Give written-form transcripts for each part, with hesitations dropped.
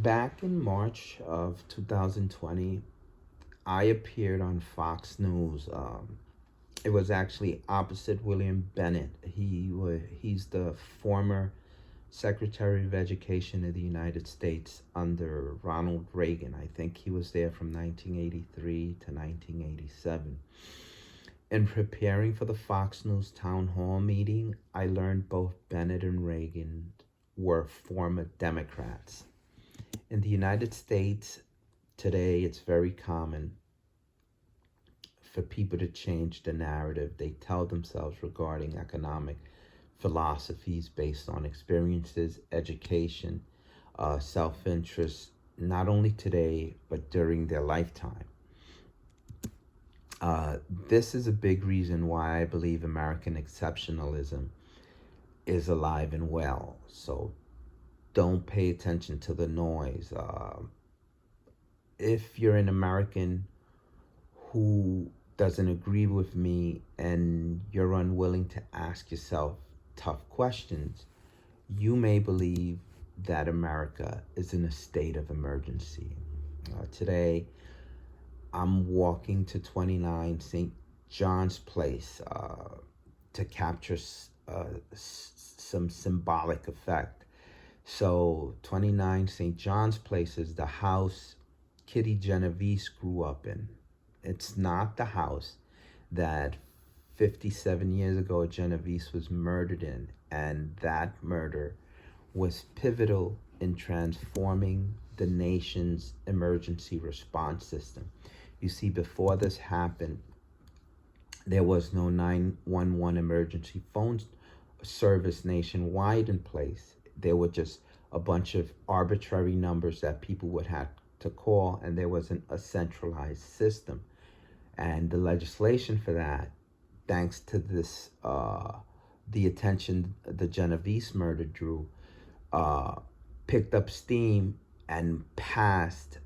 Back in March of 2020, I appeared on Fox News. It was actually opposite William Bennett. He's the former Secretary of Education of the United States under Ronald Reagan. I think he was there from 1983 to 1987. In preparing for the Fox News town hall meeting, I learned both Bennett and Reagan were former Democrats. In the United States today, it's very common for people to change the narrative they tell themselves regarding economic philosophies based on experiences, education, self-interest, not only today, but during their lifetime. This is a big reason why I believe American exceptionalism is alive and well. So don't pay attention to the noise. If you're an American who doesn't agree with me and you're unwilling to ask yourself tough questions, you may believe that America is in a state of emergency. Today, I'm walking to 29 St. John's Place to capture some symbolic effect. So 29 St. John's Place is the house Kitty Genovese grew up in. It's not the house that 57 years ago Genovese was murdered in, and that murder was pivotal in transforming the nation's emergency response system. You see, before this happened, there was no 911 emergency phone service nationwide in place. There were just a bunch of arbitrary numbers that people would have to call, and there wasn't a centralized system. And the legislation for that, thanks to this, the attention the Genovese murder drew, picked up steam and passed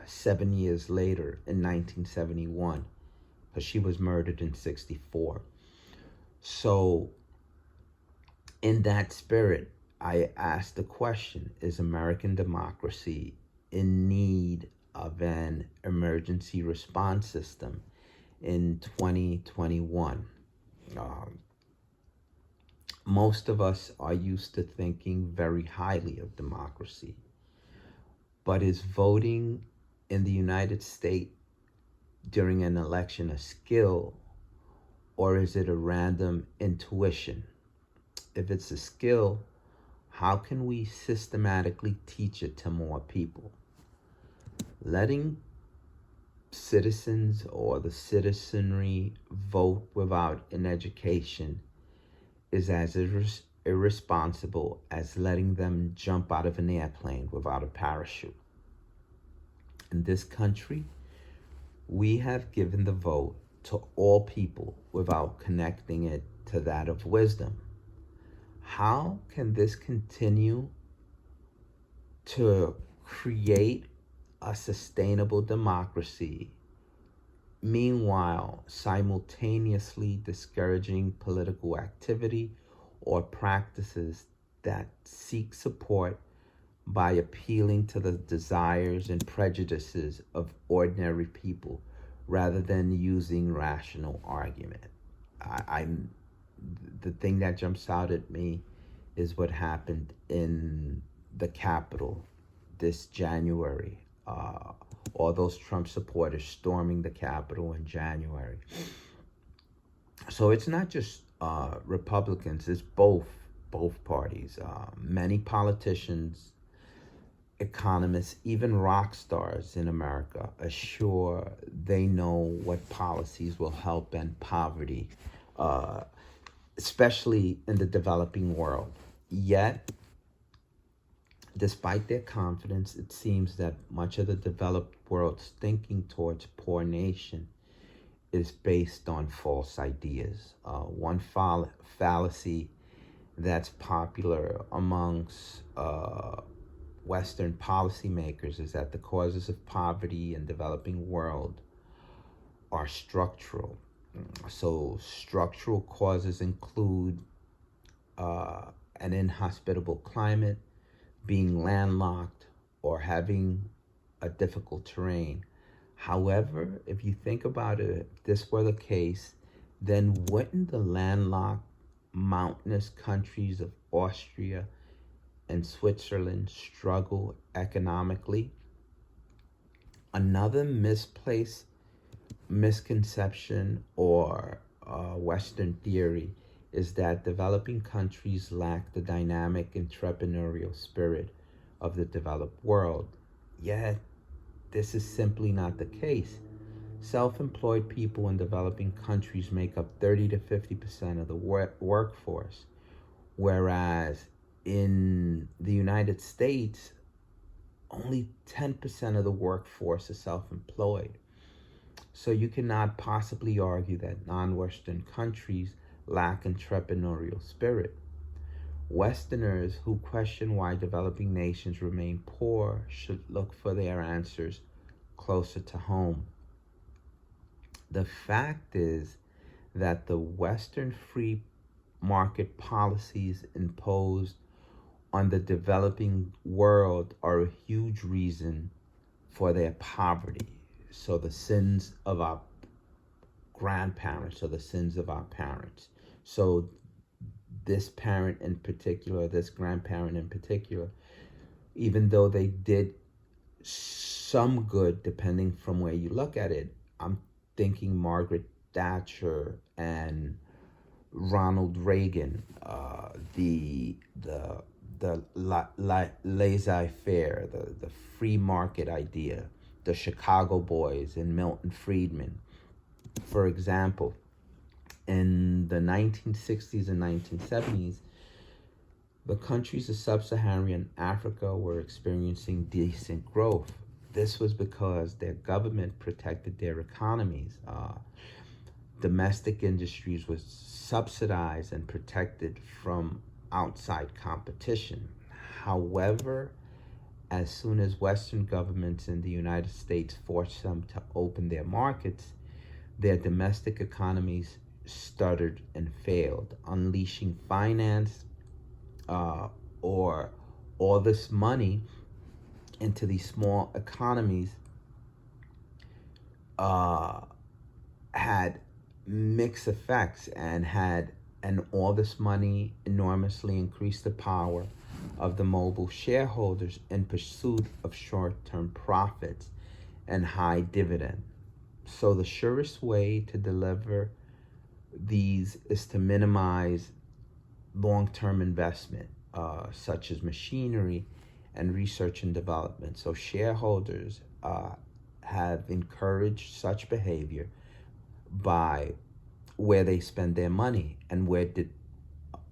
7 years later in 1971, because she was murdered in 64. So in that spirit, I asked the question, is American democracy in need of an emergency response system in 2021? Most of us are used to thinking very highly of democracy. But is voting in the United States during an election a skill, or is it a random intuition? If it's a skill, how can we systematically teach it to more people? Letting citizens or the citizenry vote without an education is as irresponsible as letting them jump out of an airplane without a parachute. In this country, we have given the vote to all people without connecting it to that of wisdom. How can this continue to create a sustainable democracy, meanwhile simultaneously discouraging political activity or practices that seek support by appealing to the desires and prejudices of ordinary people rather than using rational argument? I'm the thing that jumps out at me is what happened in the Capitol this January. All those Trump supporters storming the Capitol in January. So it's not just Republicans; it's both parties. Many politicians, economists, even rock stars in America assure they know what policies will help end poverty, especially in the developing world. Yet, despite their confidence, it seems that much of the developed world's thinking towards poor nation is based on false ideas. One fallacy that's popular amongst Western policymakers is that the causes of poverty in the developing world are structural. So structural causes include an inhospitable climate, being landlocked, or having a difficult terrain. However, if you think about it, if this were the case, then wouldn't the landlocked mountainous countries of Austria and Switzerland struggle economically? Another misplaced misconception or Western theory is that developing countries lack the dynamic entrepreneurial spirit of the developed world. Yet, this is simply not the case. Self employed people in developing countries make up 30 to 50% of the workforce, whereas in the United States, only 10% of the workforce is self employed. So you cannot possibly argue that non Western countries lack entrepreneurial spirit. Westerners who question why developing nations remain poor should look for their answers closer to home. The fact is that the Western free market policies imposed on the developing world are a huge reason for their poverty. So the sins of our grandparents are the sins of our parents. So this parent in particular, this grandparent in particular, even though they did some good, depending from where you look at it, I'm thinking Margaret Thatcher and Ronald Reagan, the laissez-faire, the free market idea, the Chicago Boys and Milton Friedman. For example, in the 1960s and 1970s, the countries of sub-Saharan Africa were experiencing decent growth. This was because their government protected their economies. Domestic industries was subsidized and protected from outside competition. However, as soon as Western governments in the United States forced them to open their markets, their domestic economies stuttered and failed, unleashing finance or all this money into these small economies had mixed effects and all this money enormously increased the power of the mobile shareholders in pursuit of short-term profits and high dividend. So the surest way to deliver these is to minimize long-term investment, such as machinery and research and development. So shareholders have encouraged such behavior by where they spend their money. And where did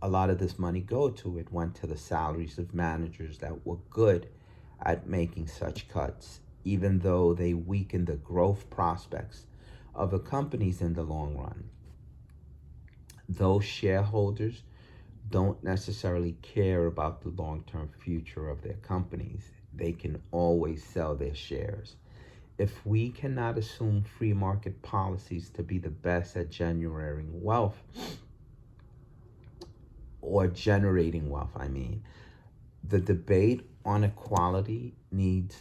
a lot of this money go to? It went to the salaries of managers that were good at making such cuts, even though they weakened the growth prospects of the companies in the long run. Those shareholders don't necessarily care about the long-term future of their companies. They can always sell their shares. If we cannot assume free market policies to be the best at generating wealth, the debate on equality needs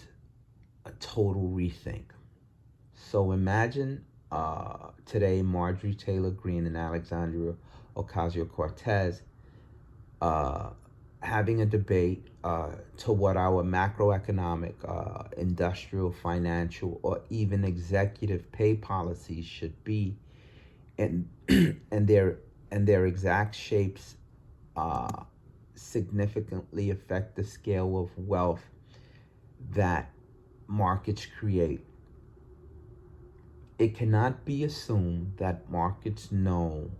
a total rethink. So imagine today Marjorie Taylor Greene and Alexandria Ocasio-Cortez having a debate to what our macroeconomic, industrial, financial, or even executive pay policies should be, and and their exact shapes significantly affect the scale of wealth that markets create. It cannot be assumed that markets know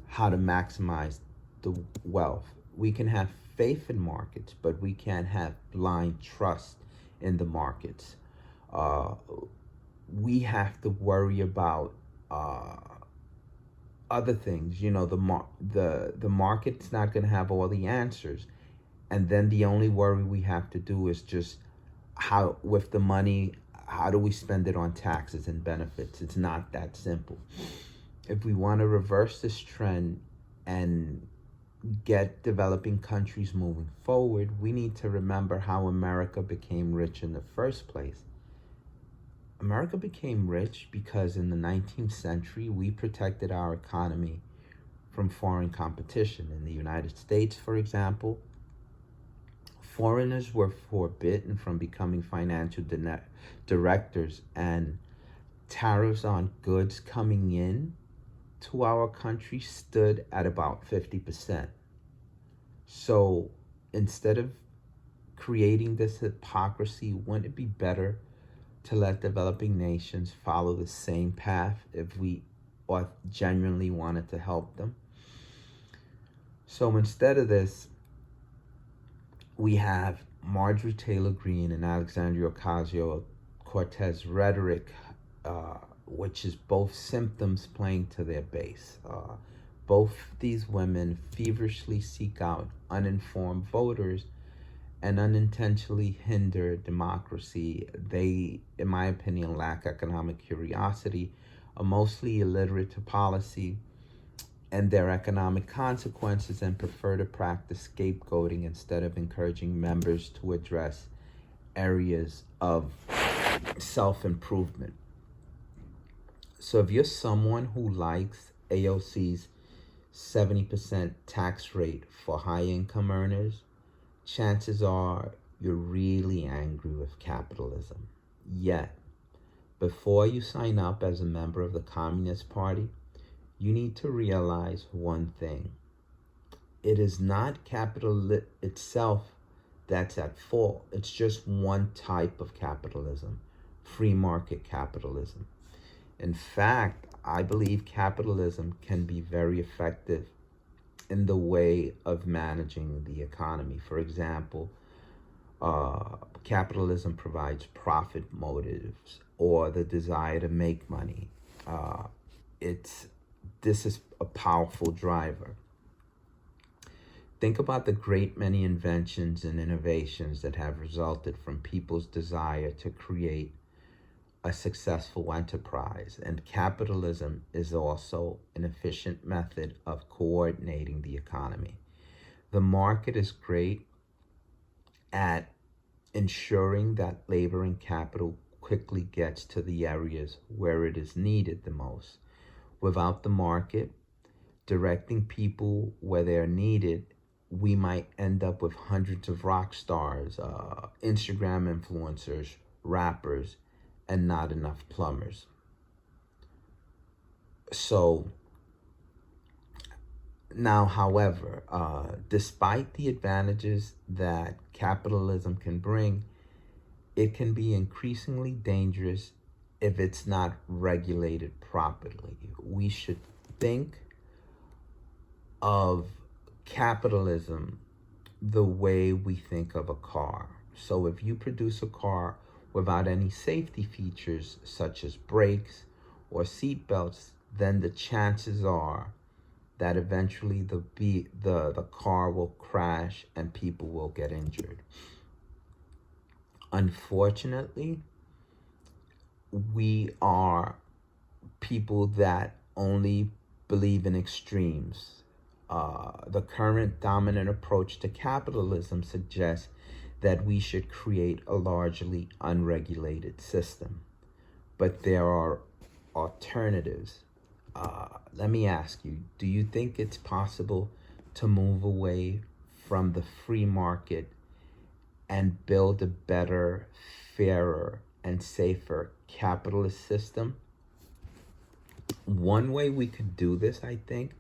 how to maximize the wealth. We can have faith in markets, but we can't have blind trust in the markets. We have to worry about other things. You know, the market's not going to have all the answers, and then the only worry we have to do is just how with the money. How do we spend it on taxes and benefits? It's not that simple. If we want to reverse this trend and get developing countries moving forward, we need to remember how America became rich in the first place. America became rich because in the 19th century, we protected our economy from foreign competition. In the United States, for example, foreigners were forbidden from becoming financial directors, and tariffs on goods coming in to our country stood at about 50%. So instead of creating this hypocrisy, wouldn't it be better to let developing nations follow the same path if we genuinely wanted to help them? So instead of this, we have Marjorie Taylor Greene and Alexandria Ocasio-Cortez rhetoric, which is both symptoms playing to their base. Both these women feverishly seek out uninformed voters and unintentionally hinder democracy. They, in my opinion, lack economic curiosity, are mostly illiterate to policy and their economic consequences, and prefer to practice scapegoating instead of encouraging members to address areas of self-improvement. So if you're someone who likes AOC's 70% tax rate for high income earners, chances are you're really angry with capitalism. Yet, before you sign up as a member of the Communist Party, you need to realize one thing. It is not capital itself that's at fault. It's just one type of capitalism, free market capitalism. In fact, I believe capitalism can be very effective in the way of managing the economy. For example, capitalism provides profit motives or the desire to make money. This is a powerful driver. Think about the great many inventions and innovations that have resulted from people's desire to create a successful enterprise. And capitalism is also an efficient method of coordinating the economy. The market is great at ensuring that labor and capital quickly gets to the areas where it is needed the most. Without the market directing people where they're needed, we might end up with hundreds of rock stars, Instagram influencers, rappers, and not enough plumbers. So now, however, despite the advantages that capitalism can bring, it can be increasingly dangerous if it's not regulated properly. We should think of capitalism the way we think of a car. So if you produce a car without any safety features such as brakes or seat belts, then the chances are that eventually the car will crash and people will get injured. Unfortunately, we are people that only believe in extremes. The current dominant approach to capitalism suggests that we should create a largely unregulated system. But there are alternatives. Let me ask you, do you think it's possible to move away from the free market and build a better, fairer, and safer capitalist system? One way we could do this, I think,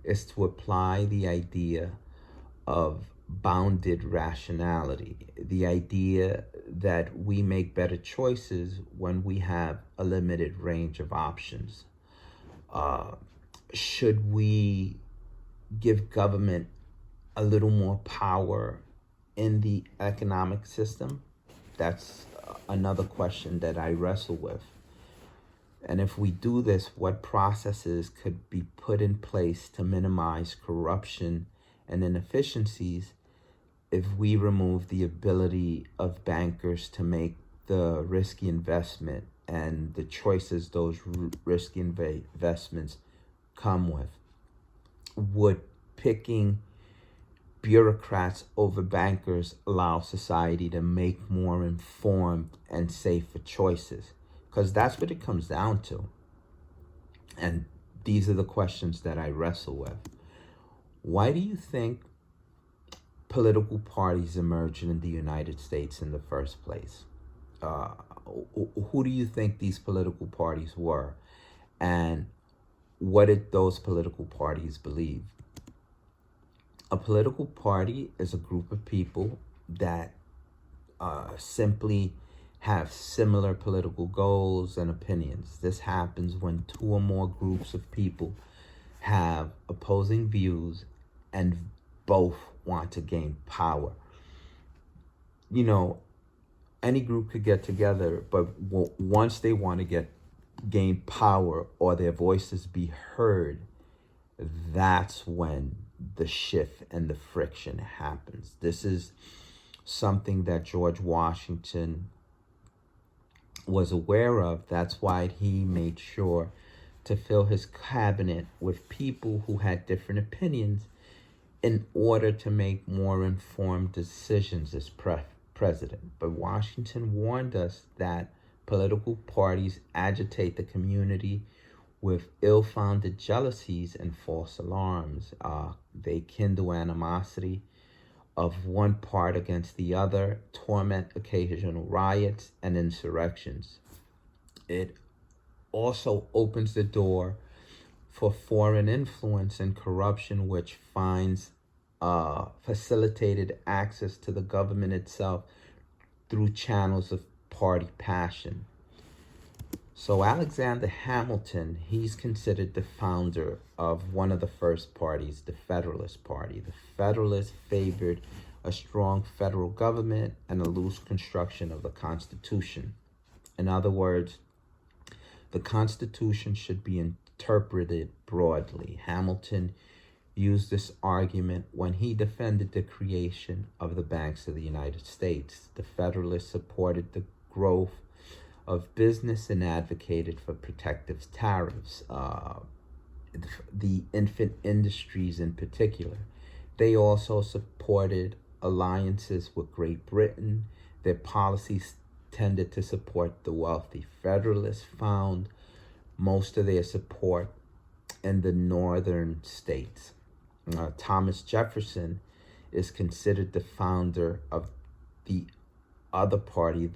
is to apply the idea of bounded rationality, the idea that we make better choices when we have a limited range of options. Should we give government a little more power in the economic system? That's another question that I wrestle with. And if we do this, what processes could be put in place to minimize corruption and inefficiencies if we remove the ability of bankers to make the risky investment and the choices those risky investments come with? Would picking bureaucrats over bankers allow society to make more informed and safer choices? Because that's what it comes down to. And these are the questions that I wrestle with. Why do you think political parties emerged in the United States in the first place? Uh, who do you think these political parties were? And what did those political parties believe? A political party is a group of people that simply have similar political goals and opinions. This happens when two or more groups of people have opposing views and both want to gain power. You know, any group could get together, but once they want to gain power or their voices be heard, that's when the shift and the friction happens. This is something that George Washington was aware of. That's why he made sure to fill his cabinet with people who had different opinions in order to make more informed decisions as president. But Washington warned us that political parties agitate the community with ill-founded jealousies and false alarms. They kindle animosity of one part against the other, torment occasional riots and insurrections. It also opens the door for foreign influence and corruption, which finds facilitated access to the government itself through channels of party passion. So Alexander Hamilton, he's considered the founder of one of the first parties, the Federalist Party. The Federalists favored a strong federal government and a loose construction of the Constitution. In other words, the Constitution should be interpreted broadly. Hamilton used this argument when he defended the creation of the banks of the United States. The Federalists supported the growth of business and advocated for protective tariffs, the infant industries in particular. They also supported alliances with Great Britain. Their policies tended to support the wealthy. Federalists found most of their support in the northern states. Thomas Jefferson is considered the founder of the other party,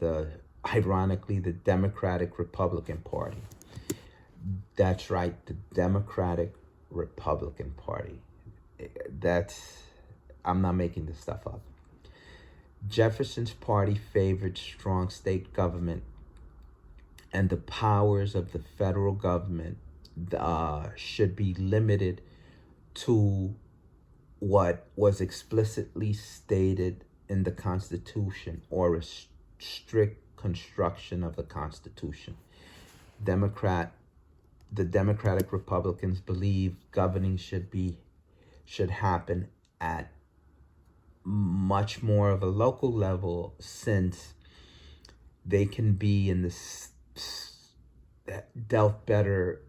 ironically, the Democratic Republican Party. That's right, the Democratic Republican Party. I'm not making this stuff up. Jefferson's party favored strong state government, and the powers of the federal government should be limited to what was explicitly stated in the Constitution, or a strict construction of the Constitution. The Democratic Republicans believe governing should happen at much more of a local level, since they can be dealt better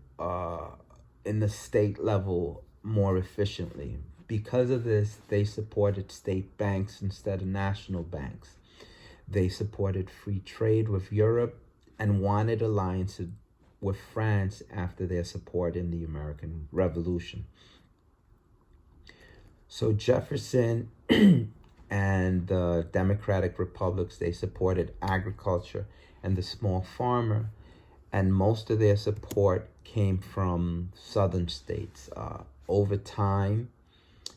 in the state level more efficiently. Because of this, they supported state banks instead of national banks. They supported free trade with Europe and wanted alliances with France after their support in the American Revolution. So Jefferson and the Democratic Republics, they supported agriculture and the small farmer, and most of their support came from southern states. Over time,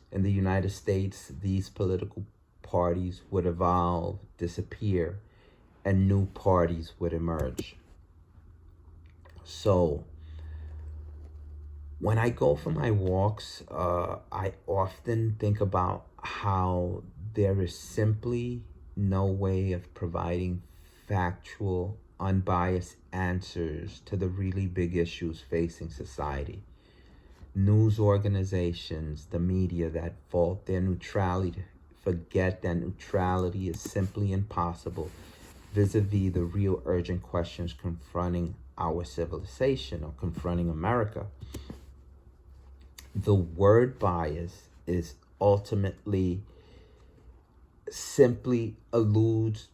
in the United States, these political parties would evolve, disappear, and new parties would emerge. So when I go for my walks, I often think about how there is simply no way of providing factual, unbiased answers to the really big issues facing society. News organizations, the media that fault their neutrality, forget that neutrality is simply impossible vis-a-vis the real urgent questions confronting our civilization or confronting America. The word bias is ultimately simply alludes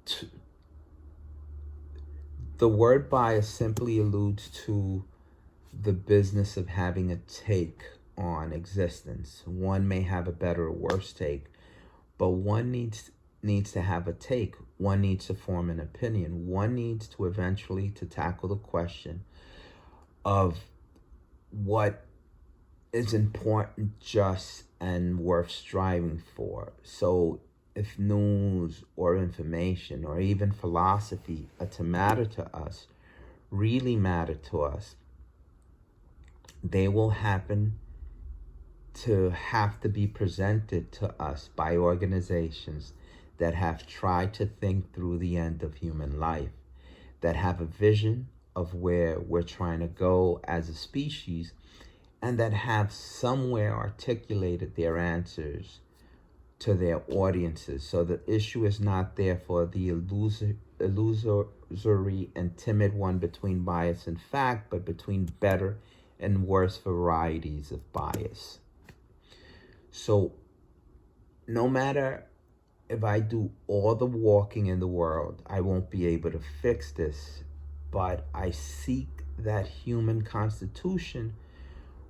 to the word bias simply alludes to the business of having a take on existence. One may have a better or worse take, but one needs to have a take. One needs to form an opinion. One needs to eventually to tackle the question of what is important, just, and worth striving for. So if news or information or even philosophy are to matter to us, really matter to us, they will happen to have to be presented to us by organizations that have tried to think through the end of human life, that have a vision of where we're trying to go as a species, and that have somewhere articulated their answers to their audiences. So the issue is not there for the illusory and timid one between bias and fact, but between better and worse varieties of bias. So no matter if I do all the walking in the world, I won't be able to fix this, but I seek that human constitution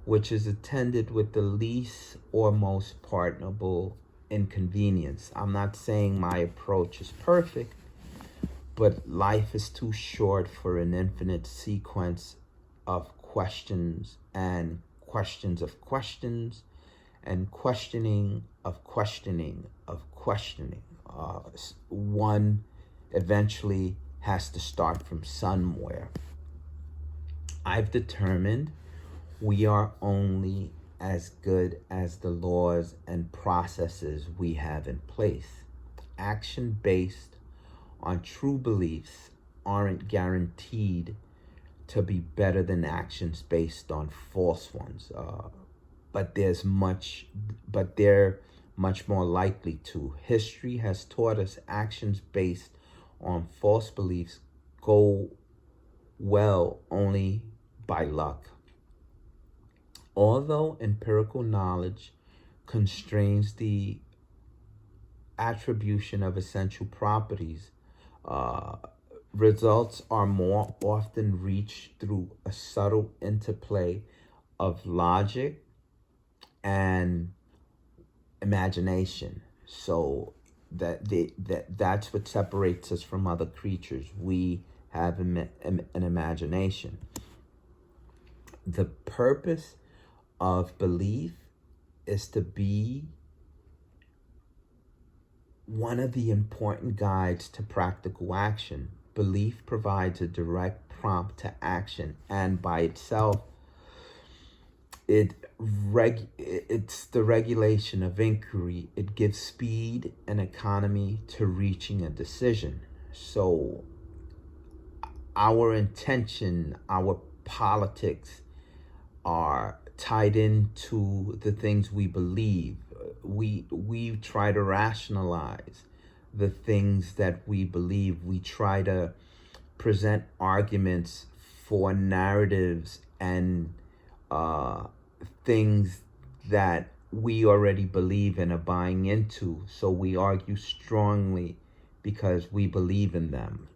which is attended with the least or most pardonable inconvenience. I'm not saying my approach is perfect, but life is too short for an infinite sequence of questions and questions of questions and questioning of questioning of questioning. One eventually has to start from somewhere. I've determined we are only as good as the laws and processes we have in place. Action based on true beliefs aren't guaranteed to be better than actions based on false ones. But they're much more likely to. History has taught us actions based on false beliefs go well only by luck. Although empirical knowledge constrains the attribution of essential properties, results are more often reached through a subtle interplay of logic and imagination. So that's what separates us from other creatures. We have an imagination. The purpose of belief is to be one of the important guides to practical action. Belief provides a direct prompt to action, and by itself, it's the regulation of inquiry. It gives speed and economy to reaching a decision. So our intention, our politics are tied into the things we believe. We try to rationalize the things that we believe. We try to present arguments for narratives and things that we already believe and are buying into. So we argue strongly because we believe in them.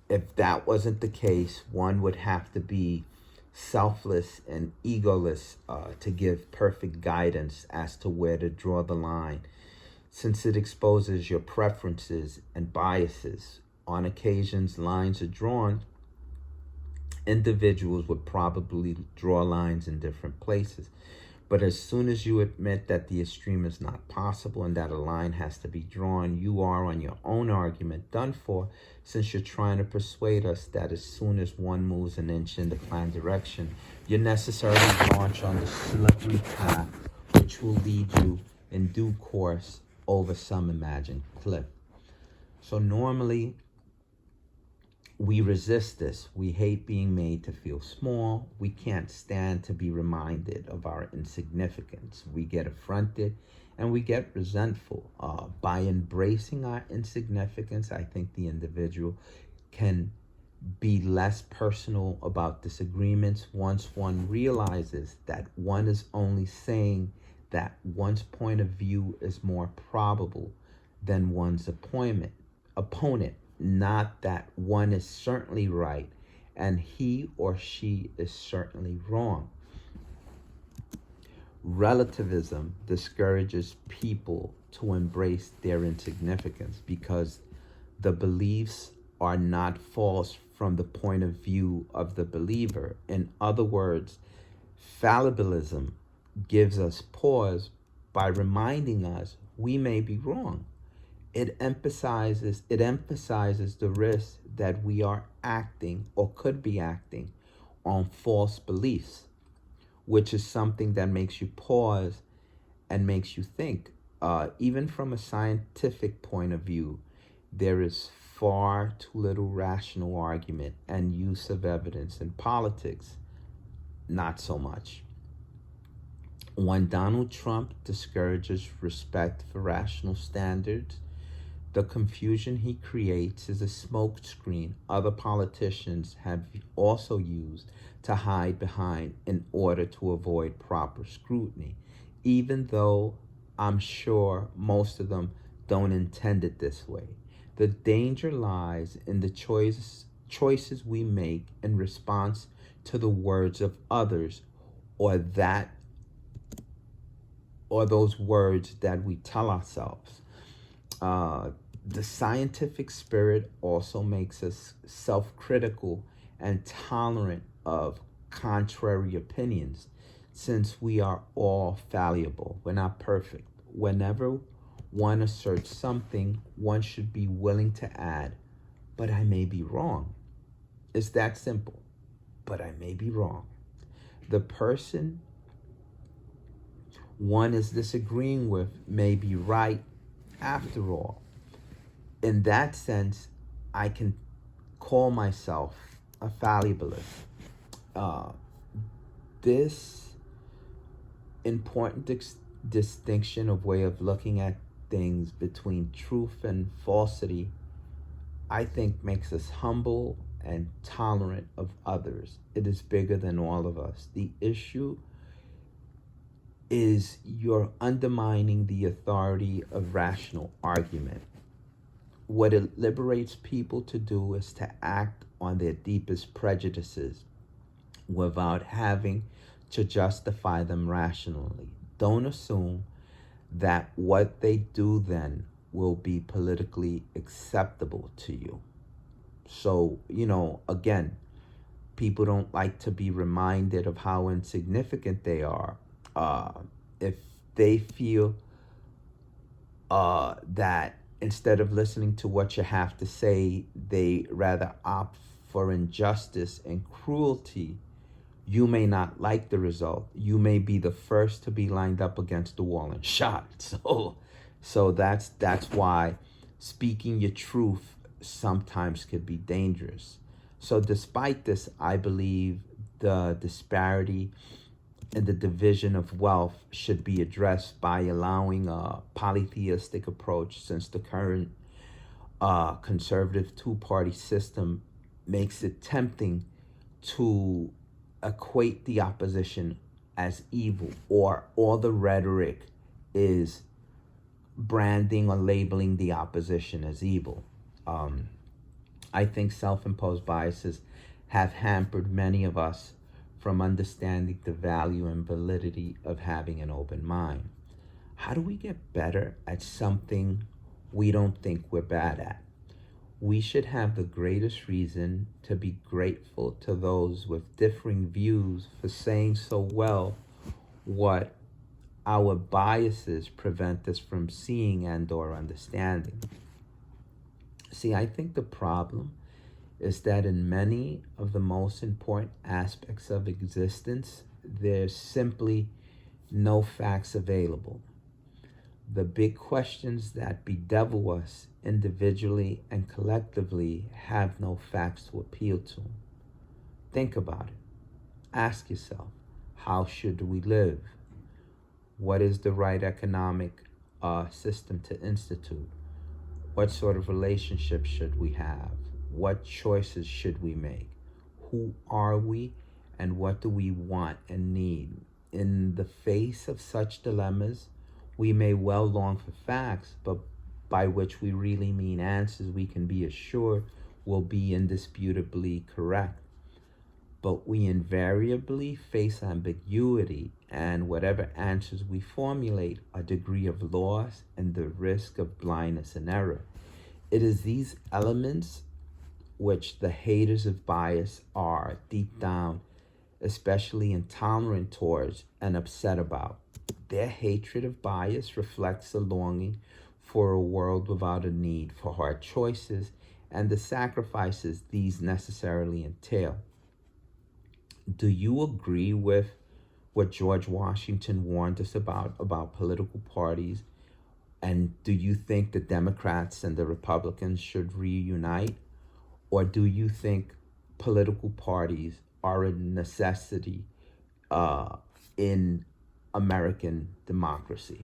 If that wasn't the case, one would have to be selfless and egoless to give perfect guidance as to where to draw the line, since it exposes your preferences and biases. On occasions, lines are drawn. Individuals would probably draw lines in different places. But as soon as you admit that the extreme is not possible and that a line has to be drawn, you are on your own argument done for, since you're trying to persuade us that as soon as one moves an inch in the planned direction, you're necessarily launch on the slippery path which will lead you in due course over some imagined cliff. So normally, we resist this. We hate being made to feel small. We can't stand to be reminded of our insignificance. We get affronted and we get resentful. By embracing our insignificance, I think the individual can be less personal about disagreements once one realizes that one is only saying that one's point of view is more probable than one's opponent, not that one is certainly right and he or she is certainly wrong. Relativism discourages people to embrace their insignificance because the beliefs are not false from the point of view of the believer. In other words, fallibilism gives us pause by reminding us we may be wrong. It emphasizes the risk that we are acting or could be acting on false beliefs, which is something that makes you pause and makes you think. Even from a scientific point of view, there is far too little rational argument and use of evidence. In politics, not so much. When Donald Trump discourages respect for rational standards, the confusion he creates is a smokescreen other politicians have also used to hide behind in order to avoid proper scrutiny, even though I'm sure most of them don't intend it this way. The danger lies in the choices we make in response to the words of others, or that or those words that we tell ourselves. The scientific spirit also makes us self-critical and tolerant of contrary opinions, since we are all fallible. We're not perfect. Whenever one asserts something, one should be willing to add, but I may be wrong. It's that simple. But I may be wrong. The person one is disagreeing with may be right after all. In that sense, I can call myself a fallibilist. This important distinction of way of looking at things between truth and falsity, I think, makes us humble and tolerant of others. It is bigger than all of us. The issue is you're undermining the authority of rational argument. What it liberates people to do is to act on their deepest prejudices without having to justify them rationally. Don't assume that what they do then will be politically acceptable to you. So, again, people don't like to be reminded of how insignificant they are. If they feel that instead of listening to what you have to say, they rather opt for injustice and cruelty, you may not like the result. You may be the first to be lined up against the wall and shot. So that's why speaking your truth sometimes could be dangerous. So despite this, I believe the disparity and the division of wealth should be addressed by allowing a polytheistic approach, since the current conservative two-party system makes it tempting to equate the opposition as evil, or all the rhetoric is branding or labeling the opposition as evil. I think self-imposed biases have hampered many of us from understanding the value and validity of having an open mind. How do we get better at something we don't think we're bad at? We should have the greatest reason to be grateful to those with differing views for saying so well what our biases prevent us from seeing and or understanding. See, I think the problem is that in many of the most important aspects of existence, there's simply no facts available. The big questions that bedevil us individually and collectively have no facts to appeal to. Think about it. Ask yourself, how should we live? What is the right economic system to institute? What sort of relationship should we have? what choices should we make? Who are we, and what do we want and need? In the face of such dilemmas, we may well long for facts, but by which we really mean answers we can be assured will be indisputably correct. But we invariably face ambiguity, and whatever answers we formulate, a degree of loss and the risk of blindness and error. It is these elements which the haters of bias are, deep down, especially intolerant towards and upset about. Their hatred of bias reflects a longing for a world without a need for hard choices and the sacrifices these necessarily entail. Do you agree with what George Washington warned us about political parties? And do you think the Democrats and the Republicans should reunite? Or do you think political parties are a necessity in American democracy?